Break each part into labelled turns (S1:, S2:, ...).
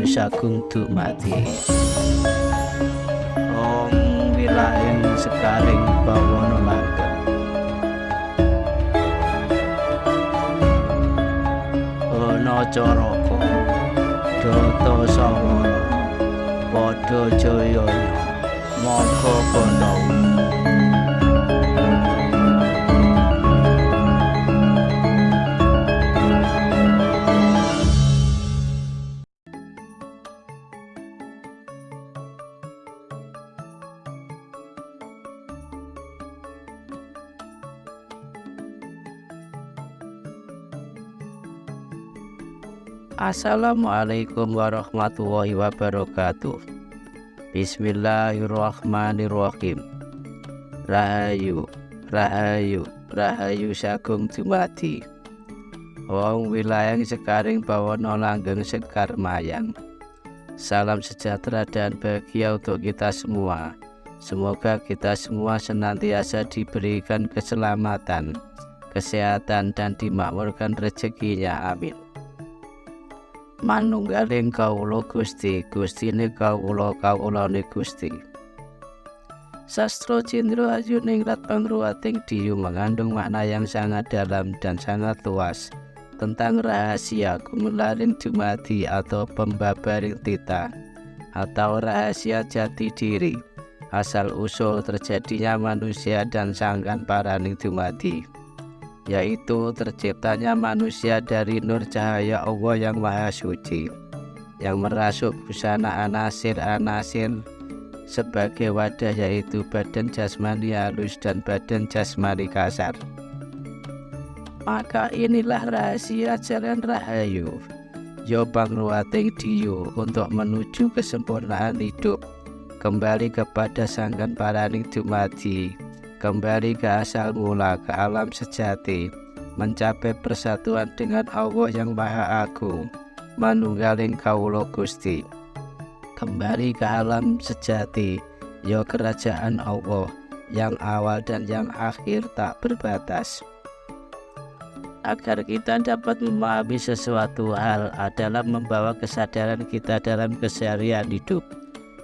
S1: sagung dumadi Om wilayah sekaring bawana langgeng ana caraka Data Sawara padha jayana mangka Pandhawa Assalamualaikum warahmatullahi wabarakatuh. Bismillahirrahmanirrahim. Rahayu, rahayu, rahayu sagung dumadi wong wilayah sekaring bawana langgeng sekar mayang. Salam sejahtera dan bahagia untuk kita semua. Semoga kita semua senantiasa diberikan keselamatan, kesehatan, dan dimakmurkan rezekinya. Amin. Manunggaling kawula Gusti, Gustine kawula, kawulane Gusti. Sastra Cindra Ayu Ningrat Pangruwating Diyu mengandung makna yang sangat dalam dan sangat luas tentang rahasia gumularing dumadi atau pembabaring titah atau rahasia jati diri, asal usul terjadinya manusia dan sangkan paraning dumadi, yaitu terciptanya manusia dari nur cahaya Allah yang Maha Suci, yang merasuk busana anasir-anasir sebagai wadah, yaitu badan jasmani halus dan badan jasmani kasar. Maka inilah rahasia jalan rahayu ya pangruwating diyu untuk menuju kesempurnaan hidup, kembali kepada sangkan paraning dumadi, kembali ke asal mula, ke alam sejati, mencapai persatuan dengan Allah yang Maha Agung, manunggaling kawula Gusti. Kembali ke alam sejati, ya kerajaan Allah yang awal dan yang akhir tak berbatas. Agar kita dapat memahami sesuatu hal adalah membawa kesadaran kita dalam keseharian hidup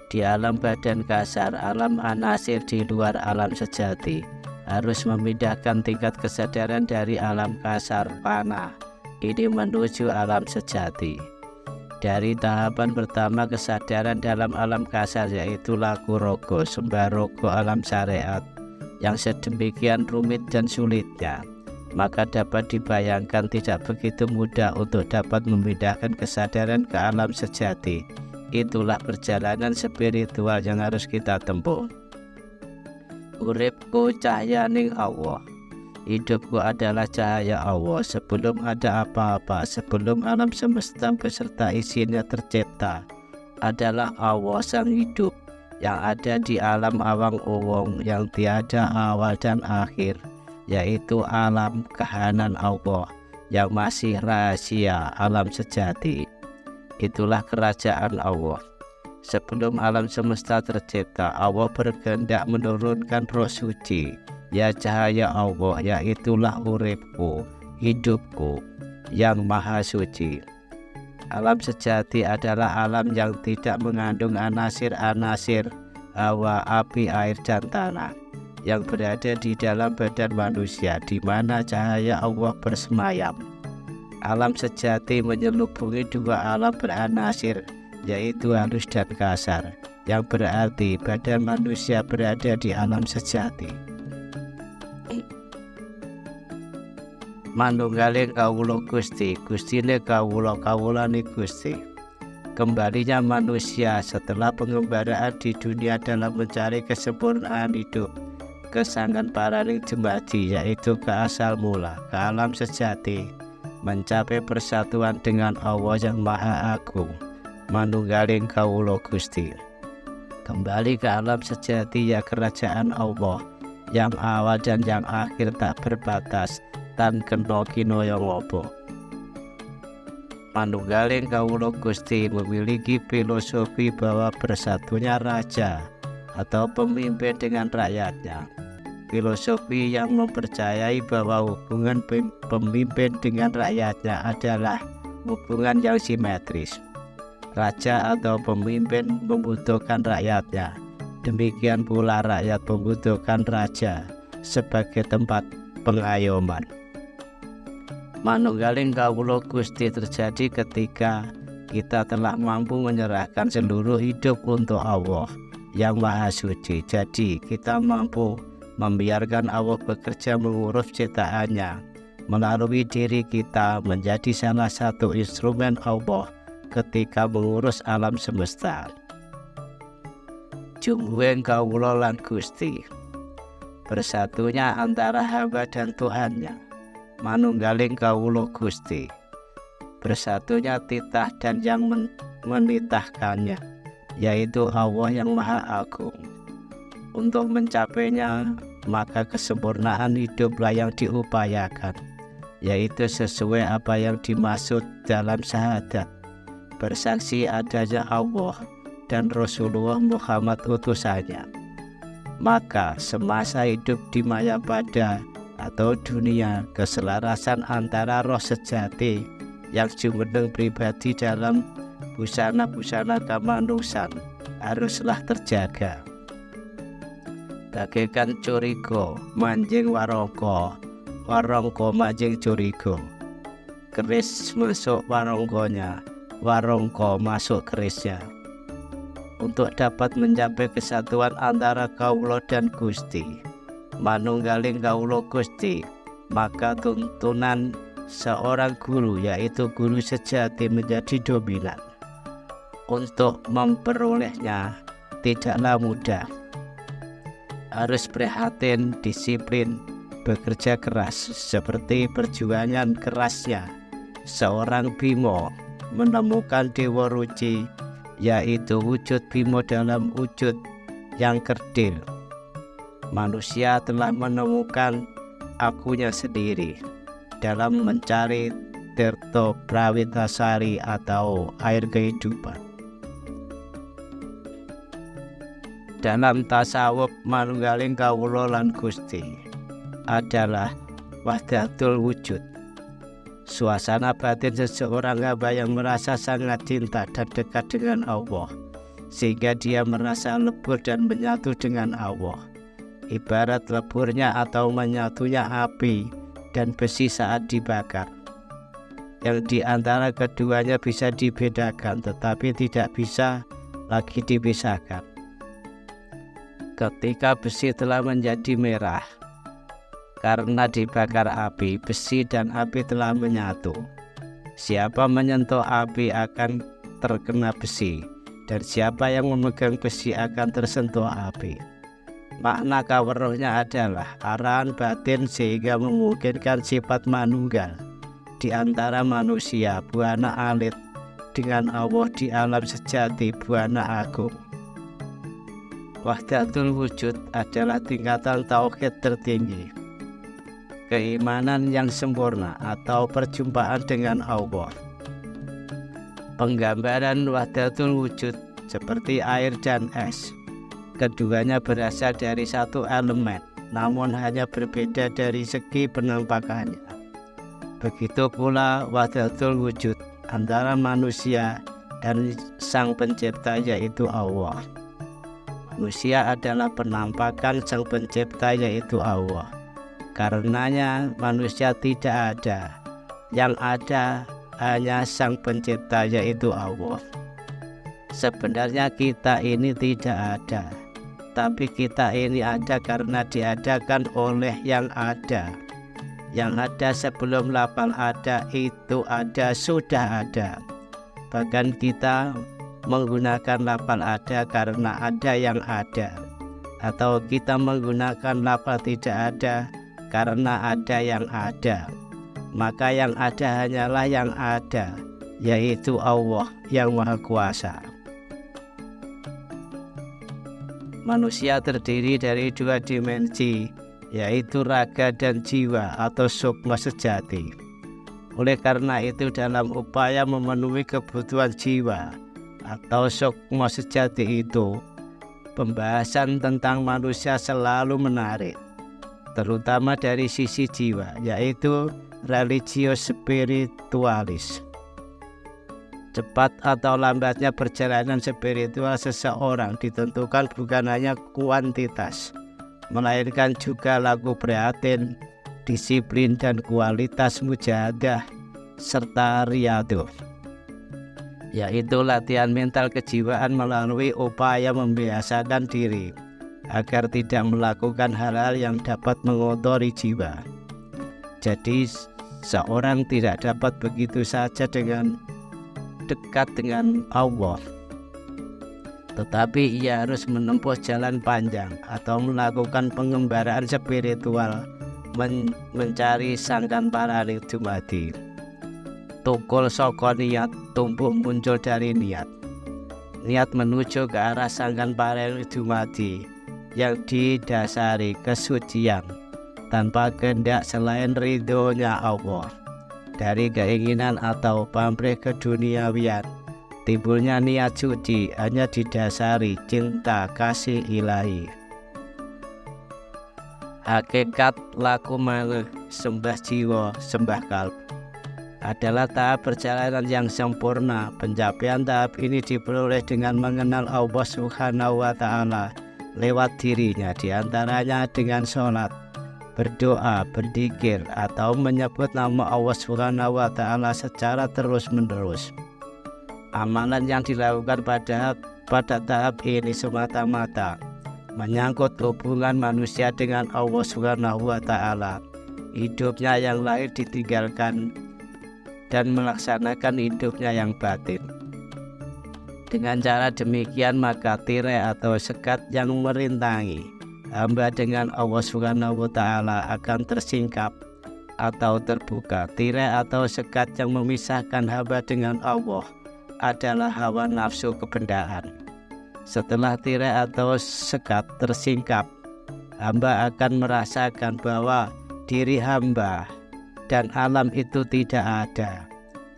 S1: di alam badan kasar, alam anasir di luar alam sejati, harus memindahkan tingkat kesadaran dari alam kasar panah ini menuju alam sejati. Dari tahapan pertama kesadaran dalam alam kasar, yaitu laku rogo sembah rogo alam syariat yang sedemikian rumit dan sulitnya, maka dapat dibayangkan tidak begitu mudah untuk dapat memindahkan kesadaran ke alam sejati. Itulah perjalanan spiritual yang harus kita tempuh. Uripku cahayaning Allah, hidupku adalah cahaya Allah. Sebelum ada apa-apa, sebelum alam semesta beserta isinya tercipta, adalah Allah sang hidup yang ada di alam awang uwung yang tiada awal dan akhir, yaitu alam kahanan Allah yang masih rahasia, alam sejati. Itulah kerajaan Allah. Sebelum alam semesta tercipta, Allah berkehendak menurunkan roh suci, ya cahaya Allah, yaitulah uripku, hidupku yang maha suci. Alam sejati adalah alam yang tidak mengandung anasir-anasir hawa, api, air, dan tanah yang berada di dalam badan manusia, di mana cahaya Allah bersemayam. Alam sejati menyelubungi dua alam beranasir, yaitu halus dan kasar, yang berarti badan manusia berada di alam sejati. Manunggaling kawula Gusti, Gustine kawula, kawulane Gusti. Kembalinya manusia setelah pengembaraan di dunia dalam mencari kesempurnaan hidup ke sangkan paraning dumadi, yaitu ke asal mula, ke alam sejati, mencapai persatuan dengan Allah yang Maha Agung, manunggaling kawula Gusti. Kembali ke alam sejati, ya kerajaan Allah yang awal dan yang akhir tak berbatas, tan kena kinaya ngopo. Manunggaling kawula Gusti memiliki filosofi bahwa bersatunya raja atau pemimpin dengan rakyatnya. Filosofi yang mempercayai bahwa hubungan pemimpin dengan rakyatnya adalah hubungan yang simetris. Raja atau pemimpin membutuhkan rakyatnya. Demikian pula rakyat membutuhkan raja sebagai tempat pengayoman. Manunggaling kawula Gusti terjadi ketika kita telah mampu menyerahkan seluruh hidup untuk Allah yang Maha Suci. Jadi kita mampu membiarkan Allah bekerja mengurus ciptaannya melalui diri kita, menjadi salah satu instrumen Allah ketika mengurus alam semesta. Jumbuhing kawula lan Gusti, bersatunya antara hamba dan Tuhannya. Manunggaling kawula Gusti, bersatunya titah dan yang menitahkannya, yaitu Allah yang Maha Agung. Untuk mencapainya, maka kesempurnaan hiduplah yang diupayakan, yaitu sesuai apa yang dimaksud dalam syahadat, bersaksi adanya Allah dan Rasulullah Muhammad utusannya. Maka semasa hidup di Mayapada atau dunia, keselarasan antara roh sejati yang jumeneng pribadi dalam busana-busana kamanusan haruslah terjaga. Bagaikan curiga manjing warangka, warangka manjing curiga. Keris masuk warangkanya, warangka masuk kerisnya. Untuk dapat mencapai kesatuan antara kawula dan Gusti, manunggaling kawula Gusti, maka tuntunan seorang guru, yaitu guru sejati, menjadi dominan. Untuk memperolehnya tidaklah mudah. Harus prihatin, disiplin, bekerja keras, seperti perjuangan kerasnya seorang Bima menemukan Dewa Ruci, yaitu wujud Bima dalam wujud yang kerdil. Manusia telah menemukan akunya sendiri dalam mencari Tirta Prawitasari atau air kehidupan. Dalam tasawuf, manunggaling kawula lan Gusti adalah wahdatul wujud, suasana batin seseorang hamba yang merasa sangat cinta dan dekat dengan Allah, sehingga dia merasa lebur dan menyatu dengan Allah. Ibarat leburnya atau menyatunya api dan besi saat dibakar, yang di antara keduanya bisa dibedakan tetapi tidak bisa lagi dipisahkan. Ketika besi telah menjadi merah karena dibakar api, besi dan api telah menyatu. Siapa menyentuh api akan terkena besi, dan siapa yang memegang besi akan tersentuh api. Makna kaweruhnya adalah arahan batin sehingga memungkinkan sifat manunggal di antara manusia buana alit dengan Allah di alam sejati buana agung. Wahdatul wujud adalah tingkatan tauhid tertinggi, keimanan yang sempurna atau perjumpaan dengan Allah. Penggambaran wahdatul wujud seperti air dan es, keduanya berasal dari satu elemen, namun hanya berbeda dari segi penampakannya. Begitu pula wahdatul wujud antara manusia dan Sang Pencipta, yaitu Allah. Manusia adalah penampakan Sang Pencipta, yaitu Allah. Karenanya manusia tidak ada, yang ada hanya Sang Pencipta, yaitu Allah. Sebenarnya kita ini tidak ada, tapi kita ini ada karena diadakan oleh yang ada. Yang ada sebelum lafal ada, itu ada, sudah ada. Bahkan kita menggunakan lafal ada karena ada yang ada, atau kita menggunakan lafal tidak ada karena ada yang ada. Maka yang ada hanyalah yang ada, yaitu Allah yang Maha Kuasa. Manusia terdiri dari dua dimensi, yaitu raga dan jiwa atau sukma sejati. Oleh karena itu, dalam upaya memenuhi kebutuhan jiwa atau sukma sejati itu, pembahasan tentang manusia selalu menarik, terutama dari sisi jiwa, yaitu religio spiritualis. Cepat atau lambatnya perjalanan spiritual seseorang ditentukan bukan hanya kuantitas, melainkan juga laku prihatin, disiplin dan kualitas mujahadah serta riyadhah, yaitu latihan mental kejiwaan melalui upaya membiasakan diri agar tidak melakukan hal-hal yang dapat mengotori jiwa. Jadi seorang tidak dapat begitu saja dengan dekat dengan Allah, tetapi ia harus menempuh jalan panjang atau melakukan pengembaraan spiritual, mencari sangkan paraning dumadi. Tukul saka niat, tumbuh muncul dari niat. Niat menuju ke arah sangkan paraning dumadi yang didasari kesucian tanpa kehendak selain ridhonya Allah. Dari keinginan atau pamrih keduniawian, timbulnya niat suci hanya didasari cinta kasih ilahi. Hakikat laku maneh sembah jiwa sembah kalbu adalah tahap perjalanan yang sempurna. Pencapaian tahap ini diperoleh dengan mengenal Allah Subhanahu wa Ta'ala lewat dirinya, diantaranya dengan sholat, berdoa, berzikir, atau menyebut nama Allah Subhanahu wa Ta'ala secara terus-menerus. Amalan yang dilakukan pada tahap ini semata-mata menyangkut hubungan manusia dengan Allah Subhanahu wa Ta'ala. Hidupnya yang lahir ditinggalkan dan melaksanakan hidupnya yang batin. Dengan cara demikian maka tirai atau sekat yang merintangi hamba dengan Allah Subhanahu wa Ta'ala akan tersingkap atau terbuka. Tirai atau sekat yang memisahkan hamba dengan Allah adalah hawa nafsu kebendaan. Setelah tirai atau sekat tersingkap, hamba akan merasakan bahwa diri hamba dan alam itu tidak ada.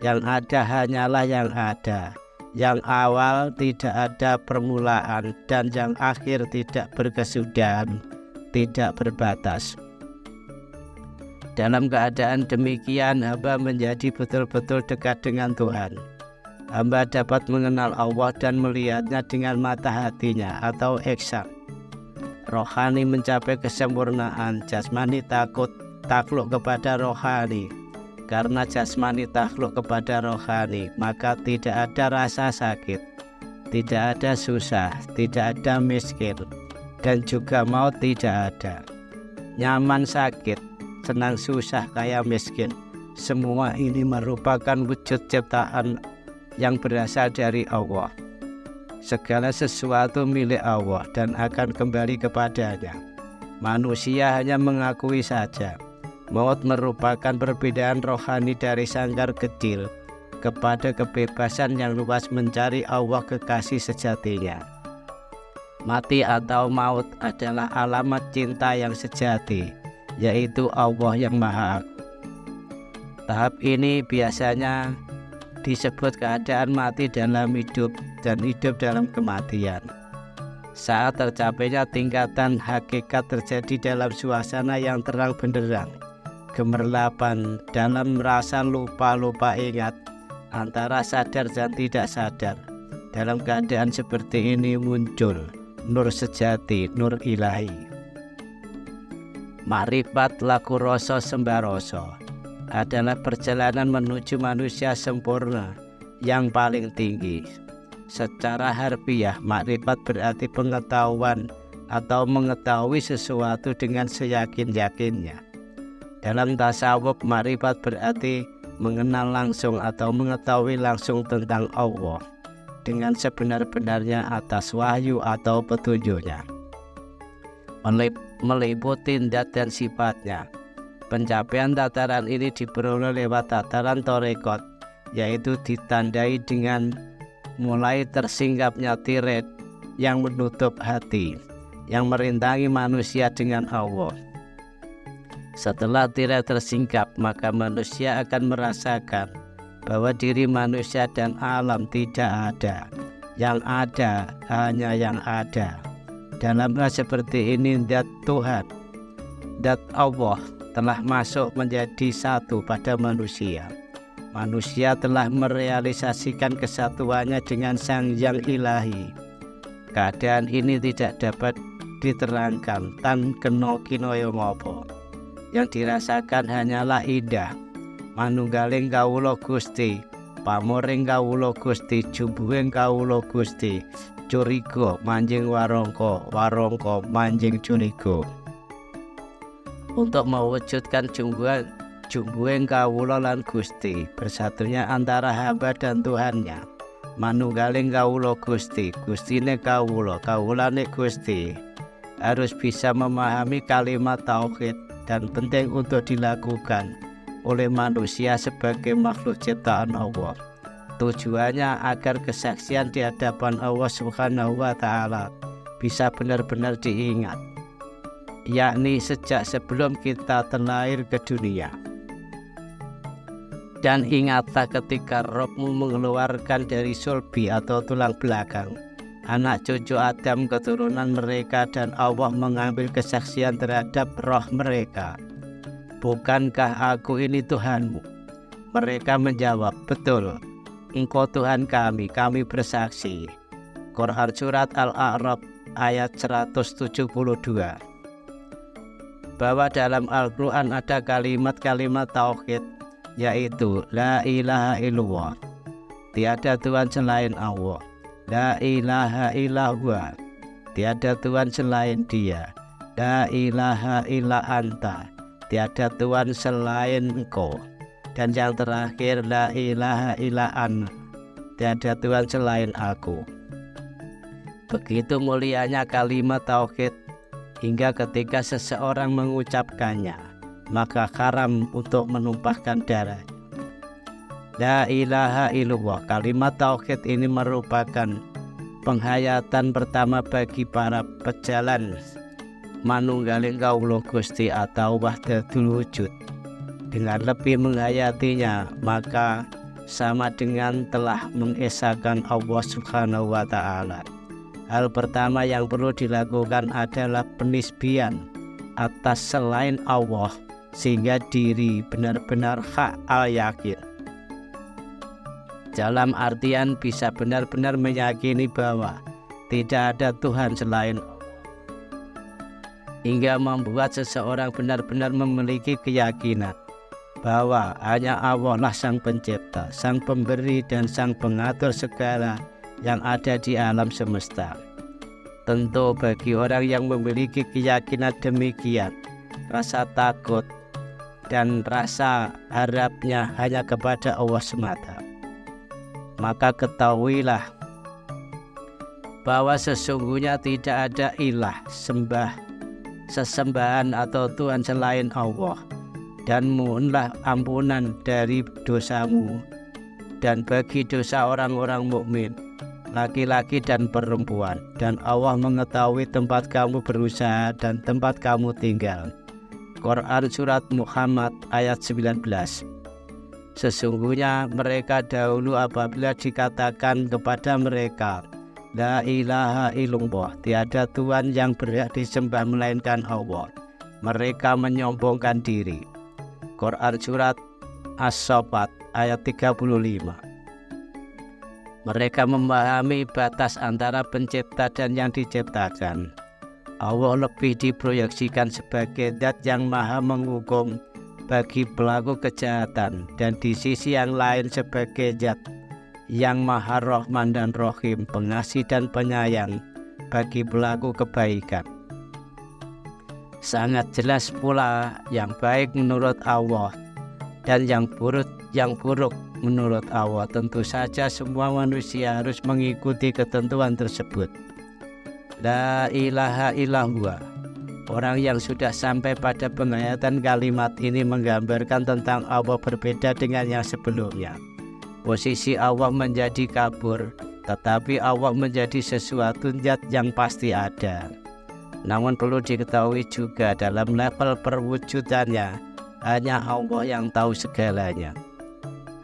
S1: Yang ada hanyalah yang ada. Yang awal tidak ada permulaan dan yang akhir tidak berkesudahan, tidak berbatas. Dalam keadaan demikian, hamba menjadi betul-betul dekat dengan Tuhan. Hamba dapat mengenal Allah dan melihatnya dengan mata hatinya atau ihsan. Rohani mencapai kesempurnaan, jasmani takluk kepada rohani. Karena jasmani takluk kepada rohani, maka tidak ada rasa sakit, tidak ada susah, tidak ada miskin, dan juga maut tidak ada. Nyaman sakit, senang susah, kaya miskin, semua ini merupakan wujud ciptaan yang berasal dari Allah. Segala sesuatu milik Allah dan akan kembali kepadanya. Manusia hanya mengakui saja. Maut merupakan perbedaan rohani dari sangkar kecil kepada kebebasan yang luas mencari Allah kekasih sejatinya. Mati atau maut adalah alamat cinta yang sejati, yaitu Allah yang Maha Agung. Tahap ini biasanya disebut keadaan mati dalam hidup dan hidup dalam kematian. Saat tercapainya tingkatan hakikat terjadi dalam suasana yang terang benderang, gemerlapan dalam rasa lupa ingat antara sadar dan tidak sadar. Dalam keadaan seperti ini muncul nur sejati, nur ilahi. Makrifat laku rasa sembah rasa adalah perjalanan menuju manusia sempurna yang paling tinggi. Secara harfiah, makrifat berarti pengetahuan atau mengetahui sesuatu dengan seyakin-yakinnya. Dalam tasawuf, makrifat berarti mengenal langsung atau mengetahui langsung tentang Allah dengan sebenar-benarnya atas wahyu atau petunjuknya, meliputi zat dan sifatnya. Pencapaian tataran ini diperoleh lewat tataran tarekat, yaitu ditandai dengan mulai tersingkapnya tirai yang menutup hati, yang merintangi manusia dengan Allah. Setelah tirai tersingkap, maka manusia akan merasakan bahwa diri manusia dan alam tidak ada. Yang ada hanya yang ada. Dalam hal seperti ini, zat Tuhan, zat Allah telah masuk menjadi satu pada manusia. Manusia telah merealisasikan kesatuannya dengan Sang Yang Ilahi. Keadaan ini tidak dapat diterangkan tan kena kinaya ngapa. Yang dirasakan hanyalah indah. Manunggaling kawula Gusti, pamoring kawula Gusti, jumbuhing kawula Gusti, curiga manjing warangka, warangka manjing curiga. Untuk mewujudkan jumbuhing kawula lan Gusti, bersatunya antara hamba dan Tuhannya. Manunggaling kawula Gusti, Gustine kawula, kawulane Gusti. Harus bisa memahami kalimat tauhid dan penting untuk dilakukan oleh manusia sebagai makhluk ciptaan Allah. Tujuannya agar kesaksian di hadapan Allah Subhanahu wa Ta'ala bisa benar-benar diingat, yakni sejak sebelum kita terlahir ke dunia. Dan ingatlah ketika Rohmu mengeluarkan dari sulbi atau tulang belakang anak cucu Adam keturunan mereka, dan Allah mengambil kesaksian terhadap roh mereka. Bukankah aku ini Tuhanmu? Mereka menjawab, betul, Engkau Tuhan kami bersaksi. Quran Surat Al-A'raf ayat 172. Bahwa dalam Al-Quran ada kalimat-kalimat tauhid, yaitu La ilaha illallah, tiada Tuhan selain Allah. La ilaha illallah, tiada Tuhan selain Dia. La ilaha illa anta, tiada Tuhan selain Engkau. Dan yang terakhir, la ilaha illa ana, tiada Tuhan selain aku. Begitu mulianya kalimat tauhid, hingga ketika seseorang mengucapkannya, maka haram untuk menumpahkan darah. La ilaha illallah, kalimat tauhid ini merupakan penghayatan pertama bagi para pejalan manunggaling kawula Gusti atau wahdatul wujud. Dengan lebih menghayatinya, maka sama dengan telah mengesahkan Allah Subhanahu wa Ta'ala. Hal pertama yang perlu dilakukan adalah penisbian atas selain Allah, sehingga diri benar-benar hak al-yakin. Dalam artian bisa benar-benar meyakini bahwa tidak ada Tuhan selain Allah, hingga membuat seseorang benar-benar memiliki keyakinan bahwa hanya Allah lah Sang Pencipta, Sang Pemberi, dan Sang Pengatur segala yang ada di alam semesta. Tentu bagi orang yang memiliki keyakinan demikian, rasa takut dan rasa harapnya hanya kepada Allah semata. Maka ketahuilah bahwa sesungguhnya tidak ada ilah, sesembahan atau Tuhan selain Allah. Dan mohonlah ampunan dari dosamu dan bagi dosa orang-orang mukmin, laki-laki dan perempuan. Dan Allah mengetahui tempat kamu berusaha dan tempat kamu tinggal. Quran Surat Muhammad ayat 19. Sesungguhnya mereka dahulu apabila dikatakan kepada mereka, La ilaha illallah, tiada Tuhan yang berhak disembah melainkan Allah, mereka menyombongkan diri. Quran Surat As-Saffat ayat 35. Mereka memahami batas antara pencipta dan yang diciptakan. Allah lebih diproyeksikan sebagai zat yang maha menghukum bagi pelaku kejahatan, dan di sisi yang lain sebagai zat yang maha rahman dan rahim, pengasih dan penyayang bagi pelaku kebaikan. Sangat jelas pula yang baik menurut Allah dan yang buruk menurut Allah. Tentu saja semua manusia harus mengikuti ketentuan tersebut. La ilaha illallah. Orang yang sudah sampai pada penghayatan kalimat ini menggambarkan tentang Allah berbeda dengan yang sebelumnya. Posisi Allah menjadi kabur, tetapi Allah menjadi sesuatu zat yang pasti ada. Namun perlu diketahui juga dalam level perwujudannya hanya Allah yang tahu segalanya.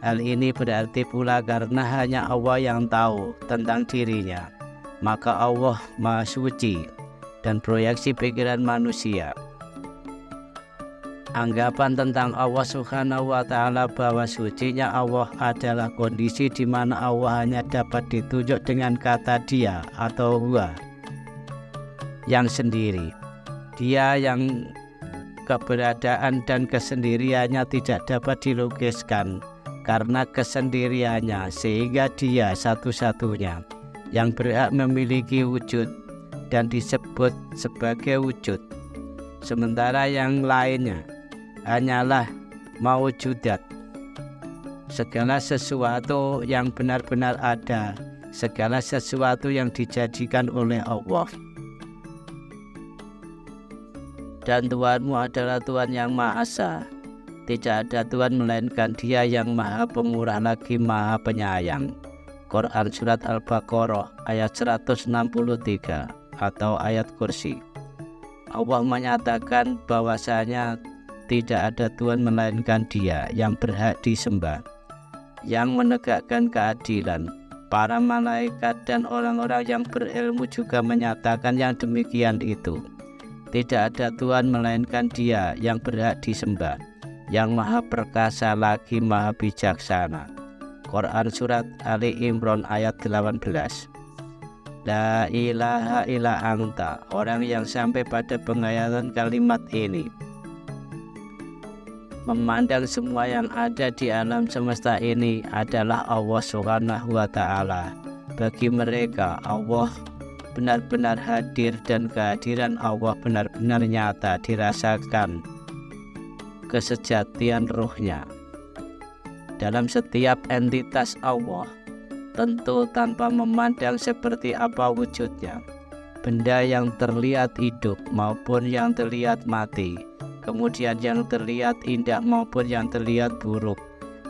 S1: Hal ini berarti pula karena hanya Allah yang tahu tentang dirinya, maka Allah Maha Suci dan proyeksi pikiran manusia Anggapan tentang Allah Subhanahu wa Ta'ala bahwa sucinya Allah adalah kondisi di mana Allah hanya dapat ditunjuk dengan kata Dia atau Huwa yang sendiri. Dia yang keberadaan dan kesendiriannya tidak dapat dilukiskan karena kesendiriannya, sehingga Dia satu-satunya yang berhak memiliki wujud dan disebut sebagai wujud. Sementara yang lainnya hanyalah maujudat, segala sesuatu yang benar-benar ada, segala sesuatu yang dijadikan oleh Allah. Dan Tuhanmu adalah Tuhan yang Maha Esa. Tidak ada Tuhan melainkan Dia yang Maha Pemurah lagi Maha Penyayang. Quran Surat Al-Baqarah ayat 163 atau ayat kursi. Allah menyatakan bahwasanya tidak ada Tuhan melainkan Dia yang berhak disembah, yang menegakkan keadilan. Para malaikat dan orang-orang yang berilmu juga menyatakan yang demikian itu. Tidak ada Tuhan melainkan Dia yang berhak disembah, yang Maha Perkasa lagi Maha Bijaksana. Quran Surat Ali Imran ayat 18. La ilaha illa anta. Orang yang sampai pada penghayatan kalimat ini memandang semua yang ada di alam semesta ini adalah Allah Subhanahu wa Ta'ala. Bagi mereka Allah benar-benar hadir dan kehadiran Allah benar-benar nyata dirasakan kesejatian ruhnya dalam setiap entitas Allah, tentu tanpa memandang seperti apa wujudnya, benda yang terlihat hidup maupun yang terlihat mati, kemudian yang terlihat indah maupun yang terlihat buruk,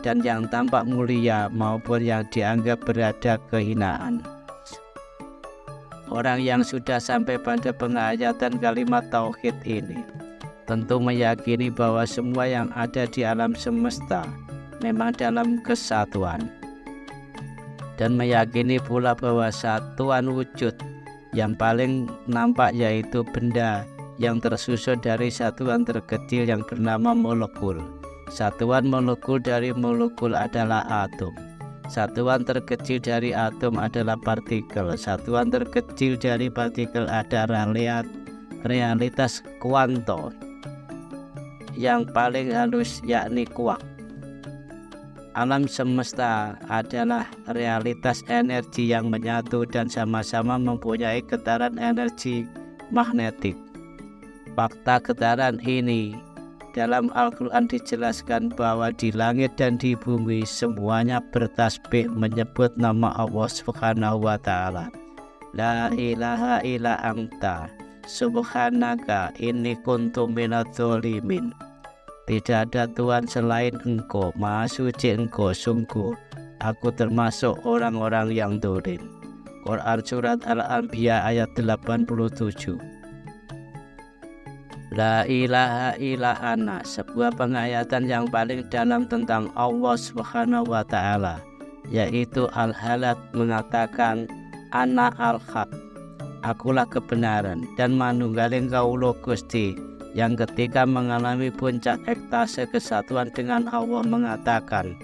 S1: dan yang tampak mulia maupun yang dianggap berada kehinaan. Orang yang sudah sampai pada penghayatan kalimat tauhid ini tentu meyakini bahwa semua yang ada di alam semesta memang dalam kesatuan, dan meyakini pula bahwa satuan wujud yang paling nampak yaitu benda yang tersusun dari satuan terkecil yang bernama molekul. Satuan molekul dari molekul adalah atom. Satuan terkecil dari atom adalah partikel. Satuan terkecil dari partikel adalah realitas kuantum yang paling halus, yakni kuak. Alam semesta adalah realitas energi yang menyatu dan sama-sama mempunyai getaran energi magnetik. Fakta getaran ini dalam Al-Quran dijelaskan bahwa di langit dan di bumi semuanya bertasbih menyebut nama Allah Subhanahu wa Ta'ala. La ilaha illa anta subhanaka inni kuntu minadz dzalimin. Tidak ada Tuhan selain Engkau, Maha Suci Engkau, sungguh aku termasuk orang-orang yang dolim. Quran Surat Al-Anbiya ayat 87. La ilaha illa ana, sebuah penghayatan yang paling dalam tentang Allah Subhanahu wa Ta'ala, yaitu Al-Halat mengatakan ana al-haq, akulah kebenaran, dan manunggaling kaulo Gusti, yang ketika mengalami puncak ekstase kesatuan dengan Allah mengatakan,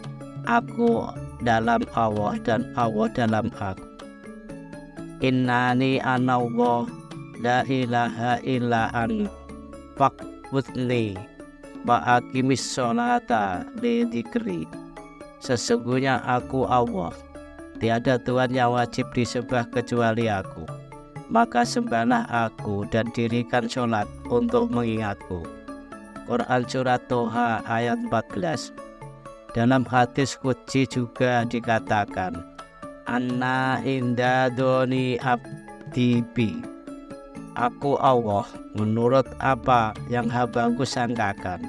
S1: aku dalam Allah dan Allah dalam aku. Innani anallah la ilaha illa ana fa'budni wa aqimis sholata li dzikri. Sesungguhnya aku Allah, tiada Tuhan yang wajib disembah kecuali aku. Maka sembahlah aku dan dirikan sholat untuk mengingatku. Quran Surat Toha ayat 14. Dalam hadis qudsi juga dikatakan, Anna inda doni abdi bi. Aku Allah menurut apa yang hambaku sangkakan.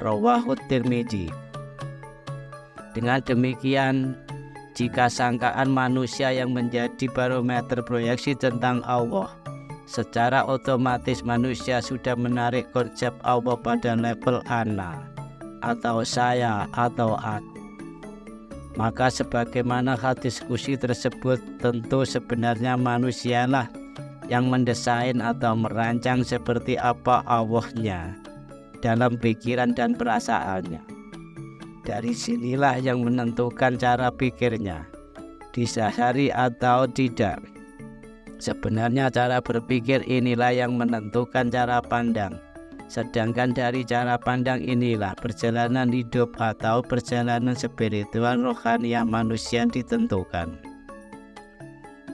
S1: Rawahu Tirmidzi. Dengan demikian, jika sangkaan manusia yang menjadi barometer proyeksi tentang Allah, secara otomatis manusia sudah menarik konsep Allah pada level ana, atau saya, atau aku. Maka sebagaimana hadis qudsi tersebut, tentu sebenarnya manusialah yang mendesain atau merancang seperti apa Allahnya. dalam pikiran dan perasaannya. Dari sinilah yang menentukan cara pikirnya, disadari atau tidak. Sebenarnya cara berpikir inilah yang menentukan cara pandang. Sedangkan dari cara pandang inilah perjalanan hidup atau perjalanan spiritual rohaniah manusia ditentukan.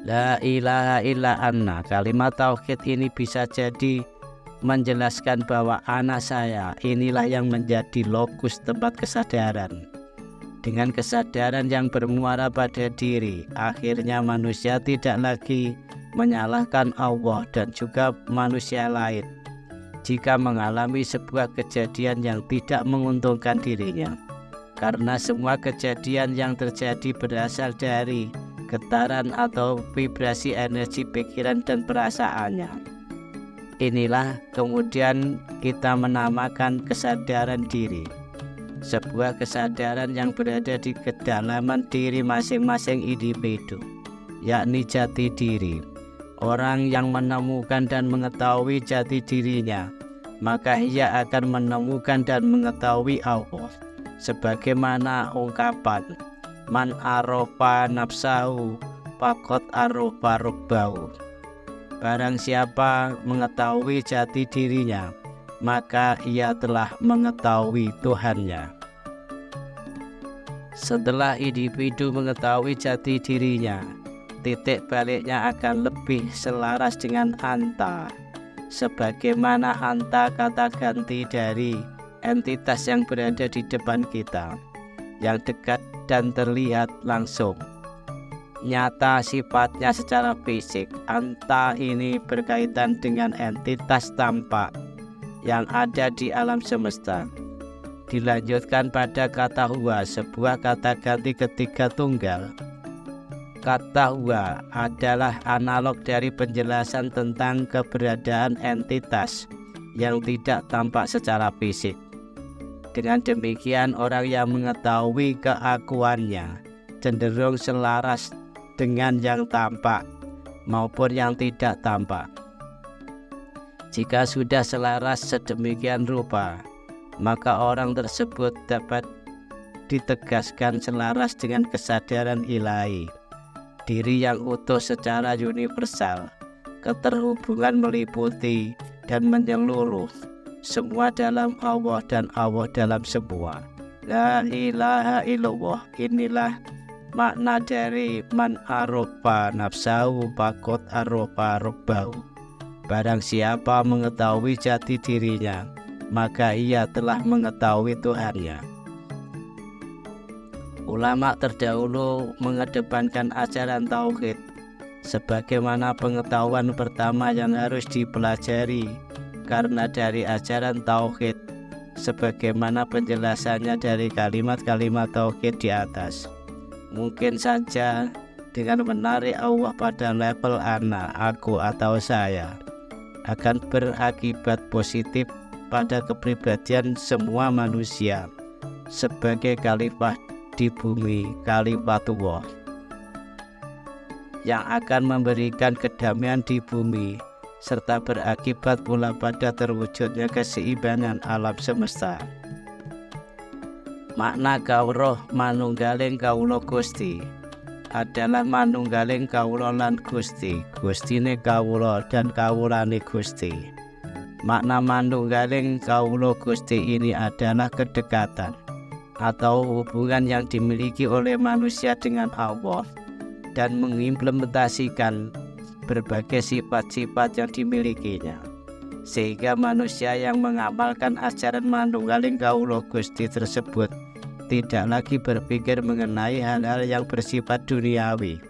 S1: La ilaha illa anna, kalimat tauhid ini bisa jadi menjelaskan bahwa ana saya inilah yang menjadi lokus tempat kesadaran. Dengan kesadaran yang bermuara pada diri, akhirnya manusia tidak lagi menyalahkan Allah dan juga manusia lain jika mengalami sebuah kejadian yang tidak menguntungkan dirinya, karena semua kejadian yang terjadi berasal dari getaran atau vibrasi energi pikiran dan perasaannya. Inilah kemudian kita menamakan kesadaran diri, sebuah kesadaran yang berada di kedalaman diri masing-masing individu, yakni jati diri. Orang yang menemukan dan mengetahui jati dirinya, maka ia akan menemukan dan mengetahui Allah. Sebagaimana ungkapan man arofa nafsahu faqad arofa rabbahu. Barang siapa mengetahui jati dirinya, maka ia telah mengetahui Tuhannya. Setelah individu mengetahui jati dirinya, titik baliknya akan lebih selaras dengan anta, sebagaimana anta kata ganti dari entitas yang berada di depan kita, yang dekat dan terlihat langsung, nyata sifatnya secara fisik. Anta ini berkaitan dengan entitas tampak yang ada di alam semesta. Dilanjutkan pada kata huwa, sebuah kata ganti ketiga tunggal. Kata huwa adalah analog dari penjelasan tentang keberadaan entitas yang tidak tampak secara fisik. Dengan demikian, orang yang mengetahui keakuannya cenderung selaras dengan yang tampak maupun yang tidak tampak. Jika sudah selaras sedemikian rupa, maka orang tersebut dapat ditegaskan selaras dengan kesadaran ilahi, diri yang utuh secara universal. Keterhubungan meliputi dan menyeluruh semua dalam Allah dan Allah dalam semua. La ilaha illallah, inilah makna dari man arofa nafsahu faqad arofa rabbahu. Barang siapa mengetahui jati dirinya, maka ia telah mengetahui Tuhannya. Ulama terdahulu mengedepankan ajaran tauhid sebagaimana pengetahuan pertama yang harus dipelajari, karena dari ajaran tauhid sebagaimana penjelasannya dari kalimat-kalimat tauhid di atas, mungkin saja dengan menarik Allah pada level ana, aku atau saya, akan berakibat positif pada kepribadian semua manusia sebagai khalifah di bumi, khalifatullah, yang akan memberikan kedamaian di bumi serta berakibat pula pada terwujudnya keseimbang alam semesta. Makna kawruh manunggaling kawula Gusti adalah manunggaling kawula lan Gusti, Gustine kawula dan kawulane Gusti. Makna manunggaling kawula Gusti ini adalah kedekatan atau hubungan yang dimiliki oleh manusia dengan Allah dan mengimplementasikan berbagai sifat-sifat yang dimilikinya, sehingga manusia yang mengamalkan ajaran manunggaling kawula Gusti tersebut tidak lagi berpikir mengenai hal-hal yang bersifat duniawi,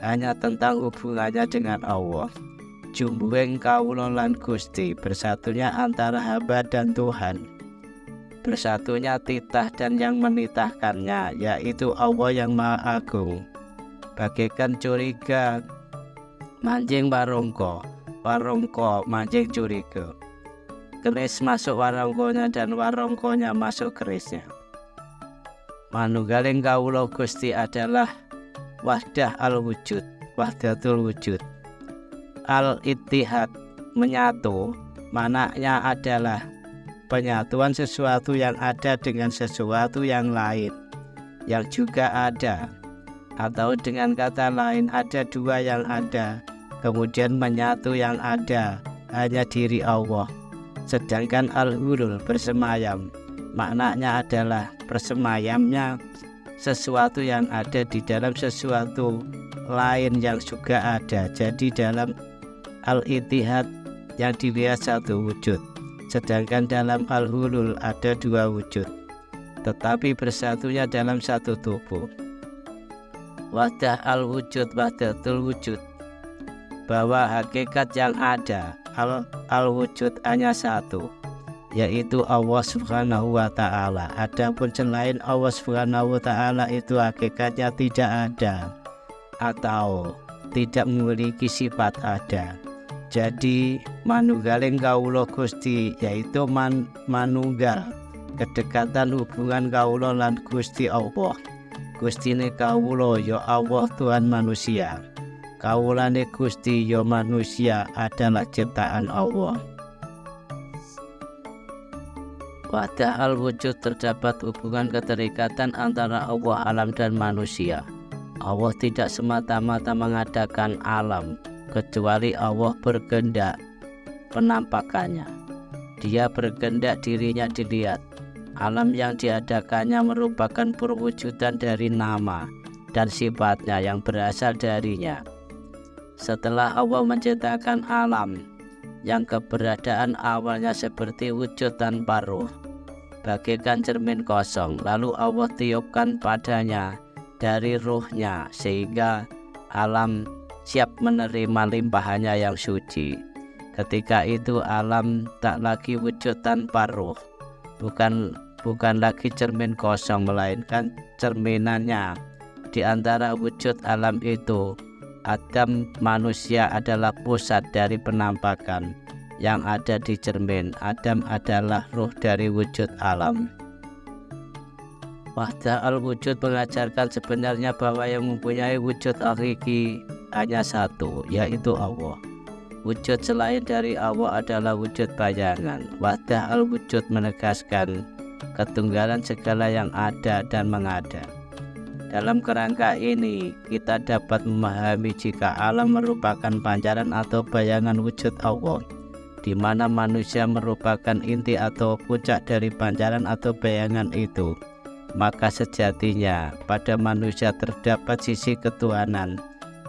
S1: hanya tentang hubungannya dengan Allah. Jumbuhing kawula lan Gusti, bersatunya antara hamba dan Tuhan, bersatunya titah dan yang menitahkannya, yaitu Allah yang Maha Agung. Bagaikan curiga mancing warongko, warongko mancing curiga, keris masuk warongkonya dan warongkonya masuk kerisnya. Manunggaling kawula Gusti adalah wahdah al-wujud, wahdatul wujud. Al-ittihad, menyatu, maknanya adalah penyatuan sesuatu yang ada dengan sesuatu yang lain yang juga ada, atau dengan kata lain ada dua yang ada kemudian menyatu yang ada hanya diri Allah. Sedangkan al-hulul bersemayam maknanya adalah bersemayamnya sesuatu yang ada di dalam sesuatu lain yang juga ada. Jadi dalam al-ittihad yang dilihat satu wujud, sedangkan dalam al-hulul ada dua wujud tetapi bersatunya dalam satu tubuh. Wahdah al-wujud wahdatul wujud, bahwa hakikat yang ada al-wujud hanya satu, yaitu Allah Subhanahu wa ta'ala. Adapun selain Allah Subhanahu wa ta'ala itu hakikatnya tidak ada atau tidak memiliki sifat ada. Jadi manunggaling kawula Gusti, yaitu manunggal kedekatan hubungan kawula lan Gusti Allah. Gustine kawula ya Allah Tuhan manusia, kawulane Gusti ya manusia adalah ciptaan Allah. Pada al-wujud terdapat hubungan keterikatan antara Allah alam dan manusia. Allah tidak semata-mata mengadakan alam, kecuali Allah berkehendak penampakannya. Dia berkehendak dirinya dilihat. Alam yang diadakannya merupakan perwujudan dari nama dan sifatnya yang berasal darinya. Setelah Allah menciptakan alam yang keberadaan awalnya seperti wujud tanpa ruh, bagaikan cermin kosong, lalu Allah tiupkan padanya dari ruhnya sehingga alam siap menerima limpahannya yang suci. Ketika itu alam tak lagi wujud tanpa ruh, bukan lagi cermin kosong, melainkan cerminannya. Di antara wujud alam itu, Adam manusia adalah pusat dari penampakan yang ada di cermin. Adam adalah ruh dari wujud alam. Wahdah al-wujud mengajarkan sebenarnya bahwa yang mempunyai wujud hakiki hanya satu, yaitu Allah. Wujud selain dari Allah adalah wujud bayangan. Wahdah al-wujud menegaskan ketunggalan segala yang ada dan mengada. Dalam kerangka ini, kita dapat memahami jika alam merupakan pancaran atau bayangan wujud Allah, di mana manusia merupakan inti atau puncak dari pancaran atau bayangan itu. Maka sejatinya pada manusia terdapat sisi ketuhanan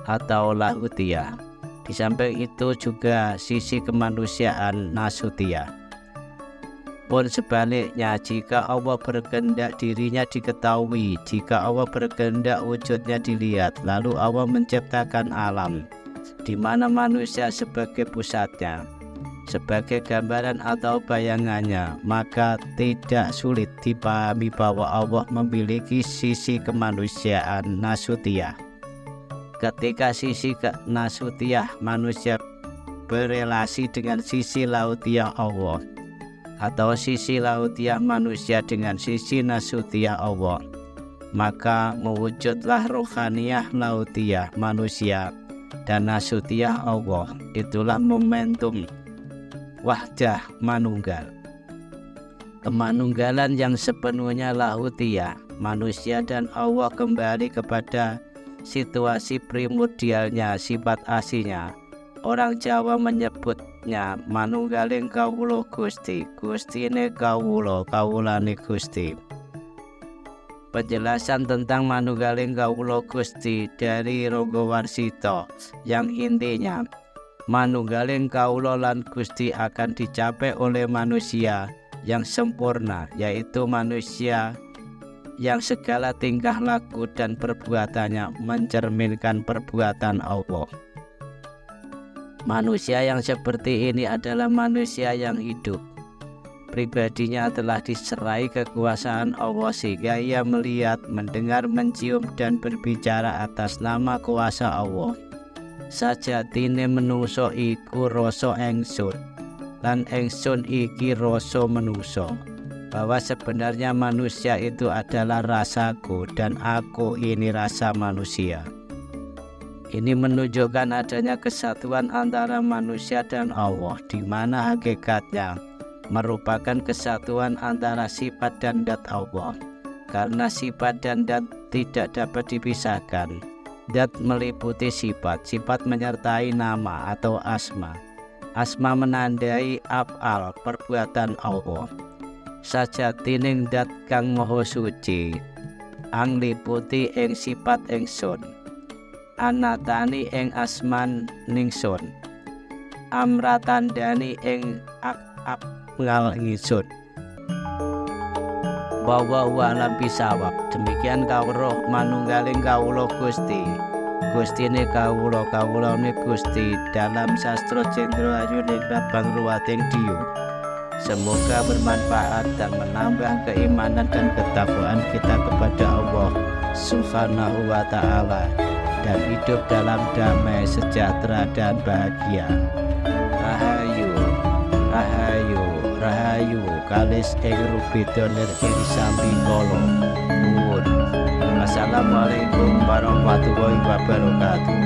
S1: atau lahutiyah. Di samping itu juga sisi kemanusiaan nasutiyah. Pun sebaliknya, jika Allah berkehendak dirinya diketahui, jika Allah berkehendak wujudnya dilihat, lalu Allah menciptakan alam di mana manusia sebagai pusatnya, sebagai gambaran atau bayangannya, maka tidak sulit dipahami bahwa Allah memiliki sisi kemanusiaan nasutiyah. Ketika sisi nasutiyah manusia berelasi dengan sisi lautiyah Allah, atau sisi lautiyah manusia dengan sisi nasutiyah Allah, maka mewujudlah rohaniyah lautiyah manusia dan nasutiyah Allah. Itulah momentum wahdah manunggal, kemanunggalan yang sepenuhnya lahutiyah. Manusia dan Allah kembali kepada situasi primordialnya, sifat aslinya. Orang Jawa menyebutnya manunggaling kawula Gusti, Gustine kawula, kawulane Gusti. Penjelasan tentang manunggaling kawula Gusti dari Ranggawarsita yang intinya, manunggaling kawula lan Gusti akan dicapai oleh manusia yang sempurna, yaitu manusia yang segala tingkah laku dan perbuatannya mencerminkan perbuatan Allah. Manusia yang seperti ini adalah manusia yang hidup. Pribadinya telah diserai kekuasaan Allah sehingga ia melihat, mendengar, mencium, dan berbicara atas nama kuasa Allah. Sajatine menungso iku rasa ingsun, lan ingsun iki rasa menungso. Bahwa sebenarnya manusia itu adalah rasaku dan aku ini rasa manusia. Ini menunjukkan adanya kesatuan antara manusia dan Allah, di mana hakikatnya merupakan kesatuan antara sifat dan zat Allah. Karena sifat dan zat tidak dapat dipisahkan. Zat meliputi sifat, sifat menyertai nama atau asma. Asma menandai af'al perbuatan Allah. Sajatining zat kang maha suci, angliputi ing sifat ingsun, anatani ing asman ningsun, amratandani ing ngal ingsun. Bahwa alam bisawab. Demikian kawruh manunggaling kawula Gusti. Gustine kawula kawulane Gusti dalam sastra Cendra Ayuning Pangruwating Diyo. Semoga bermanfaat dan menambah keimanan dan ketakwaan kita kepada Allah Subhanahu wa Ta'ala, dan hidup dalam damai, sejahtera dan bahagia. Rahayu, rahayu, rahayu kalis ing rubidonir ing sambi kala. Nuwun. Wassalamualaikum warahmatullahi wabarakatuh.